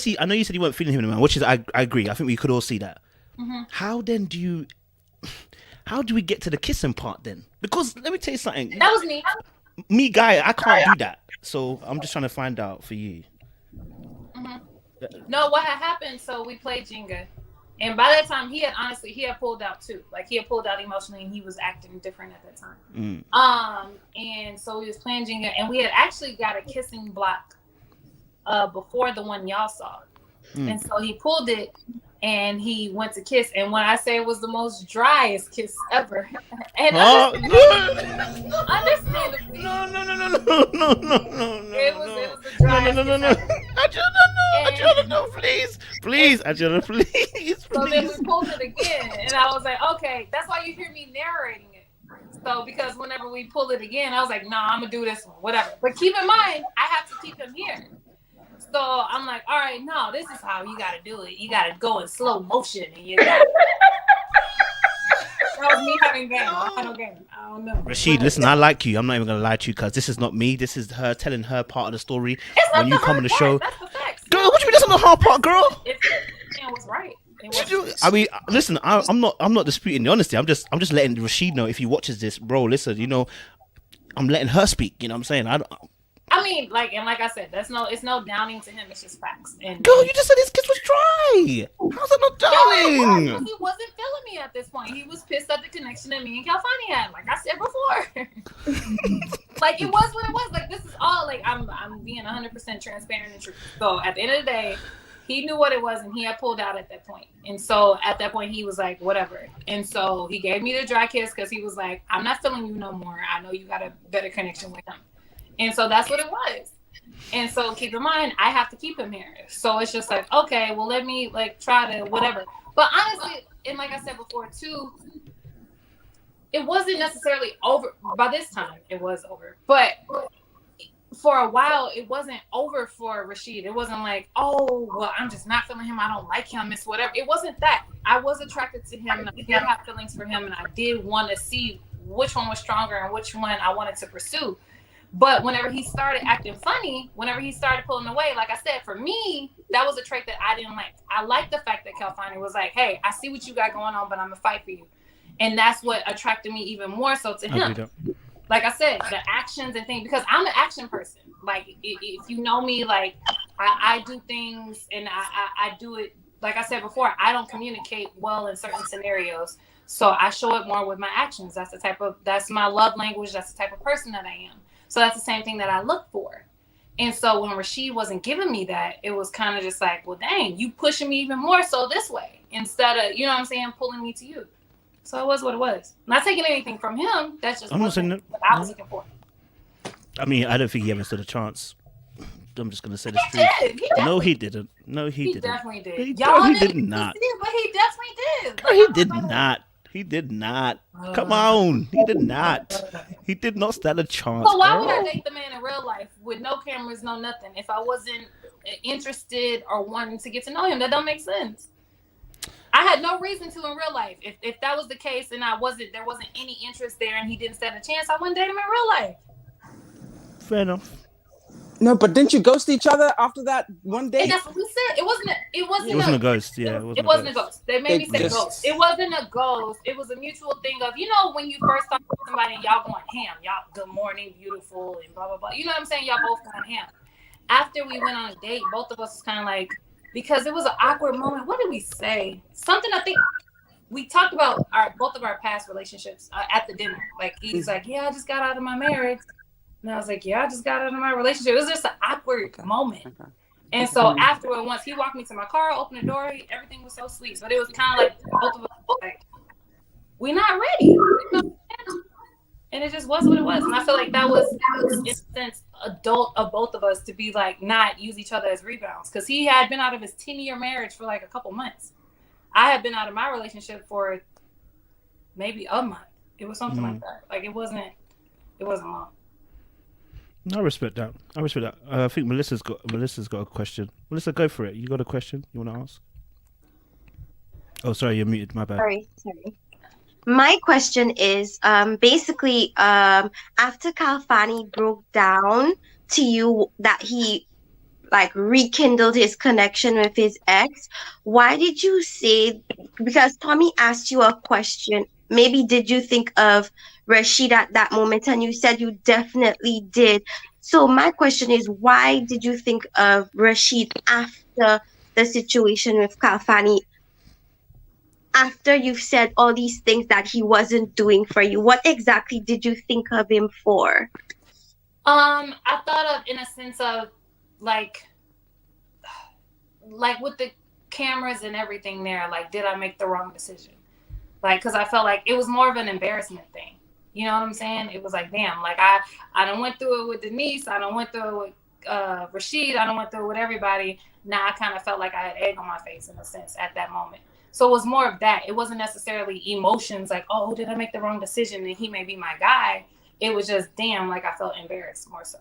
obviously, I know you said you weren't feeling him anymore, which is I agree. I think we could all see that. How then do you? How do we get to the kissing part then? Because let me tell you something. That was me. Me, guy, I can't do that. So I'm just trying to find out for you. No, what had happened? So we played Jenga, and by that time he had pulled out too. Like he had pulled out emotionally, and he was acting different at that time. And so we was playing Jenga, and we had actually got a kissing block before the one y'all saw, and so he pulled it. And he went to kiss, and when I say it was the most driest kiss ever, and understandably, No. It was the driest. No. Adriana, no, please, Adriana, please. So then we pulled it again, and I was like, okay, that's why you hear me narrating it. So because whenever we pull it again, I was like, I'm gonna do this one, whatever. But keep in mind, I have to keep him here. So I'm like, all right, no, this is how you got to do it. You got to go in slow motion. And you got That was me having game. I had no game. I don't know. Rashid, listen, I like you. I'm not even going to lie to you because this is not me. This is her telling her part of the story. It's when you come on the show. That's the facts. Girl, what do you mean that's not the hard part, girl? It was right. I mean, listen, I'm not disputing the honesty. I'm just letting Rashid know if he watches this, bro. Listen, I'm letting her speak. You know what I'm saying? I mean, like I said, it's no downing to him. It's just facts. And girl, you just said his kiss was dry. How's that not downing? He wasn't feeling me at this point. He was pissed at the connection that me and Calfani had. Like I said before, like it was what it was. Like this is all like I'm being 100% transparent and true. So at the end of the day, he knew what it was, and he had pulled out at that point. And so at that point, he was like, whatever. And so he gave me the dry kiss because he was like, I'm not feeling you no more. I know you got a better connection with him. And so that's what it was. And so keep in mind, I have to keep him here. So it's just like, okay, well, let me like try to whatever. But honestly, and like I said before too, it wasn't necessarily over. By this time, it was over. But for a while, it wasn't over for Rashid. It wasn't like, oh, well, I'm just not feeling him. I don't like him. It's whatever. It wasn't that. I was attracted to him, and I did have feelings for him, and I did want to see which one was stronger and which one I wanted to pursue. But whenever he started acting funny, whenever he started pulling away, like I said, for me, that was a trait that I didn't like. I liked the fact that Calfani was like, hey, I see what you got going on, but I'm going to fight for you. And that's what attracted me even more so to him. Like I said, the actions and things, because I'm an action person. Like, if you know me, like, I do things and I do it. Like I said before, I don't communicate well in certain scenarios. So I show it more with my actions. That's my love language. That's the type of person that I am. So that's the same thing that I look for. And so when Rashid wasn't giving me that, it was kind of just like, well, dang, you pushing me even more so this way instead of, you know what I'm saying, pulling me to you. So it was what it was. Not taking anything from him. That's just what I was looking for. I mean, I don't think he ever stood a chance. I'm just going to say the truth. No, he didn't. No, he didn't. Definitely did. He did not. But he definitely did. Girl, he did not. He did not. Come on. He did not. He did not stand a chance. So why would I date the man in real life with no cameras, no nothing, if I wasn't interested or wanting to get to know him? That don't make sense. I had no reason to in real life. If that was the case and there wasn't any interest there and he didn't stand a chance, I wouldn't date him in real life. Fair enough. No, but didn't you ghost each other after that one day? And that's what we said. It wasn't a ghost. Yeah, it wasn't a ghost. They made me say ghost. It wasn't a ghost. It was a mutual thing of, when you first talk to somebody and y'all going ham, y'all good morning, beautiful, and blah blah blah. You know what I'm saying? Y'all both going ham. After we went on a date, both of us was kind of like, because it was an awkward moment. What did we say? Something I think we talked about both of our past relationships at the dinner. Like he's like, yeah, I just got out of my marriage. And I was like, yeah, I just got out of my relationship. It was just an awkward moment. And so afterward, once he walked me to my car, opened the door, everything was so sweet. But it was kind of like both of us like, we're not ready. And it just was what it was. And I feel like that was in a sense adult of both of us to be like not use each other as rebounds. Because he had been out of his 10-year marriage for like a couple months. I had been out of my relationship for maybe a month. It was something like that. Like it wasn't long. I respect that. I think Melissa's got a question. Melissa, go for it. You got a question you want to ask? Oh, sorry, you're muted. My bad. Sorry. My question is, basically, after Calfani broke down to you that he like rekindled his connection with his ex, why did you say, because Tommy asked you a question, maybe did you think of Rashid at that moment, and you said you definitely did. So my question is, why did you think of Rashid after the situation with Kalfani, after you've said all these things that he wasn't doing for you? What exactly did you think of him for? I thought of in a sense of like with the cameras and everything there, like, did I make the wrong decision? Like, because I felt like it was more of an embarrassment thing. You know what I'm saying? It was like, damn, like I done went through it with Denise. I done went through it with Rashid. I done went through it with everybody. Now I kind of felt like I had egg on my face in a sense at that moment. So it was more of that. It wasn't necessarily emotions like, oh, did I make the wrong decision and he may be my guy? It was just, damn, like I felt embarrassed more so.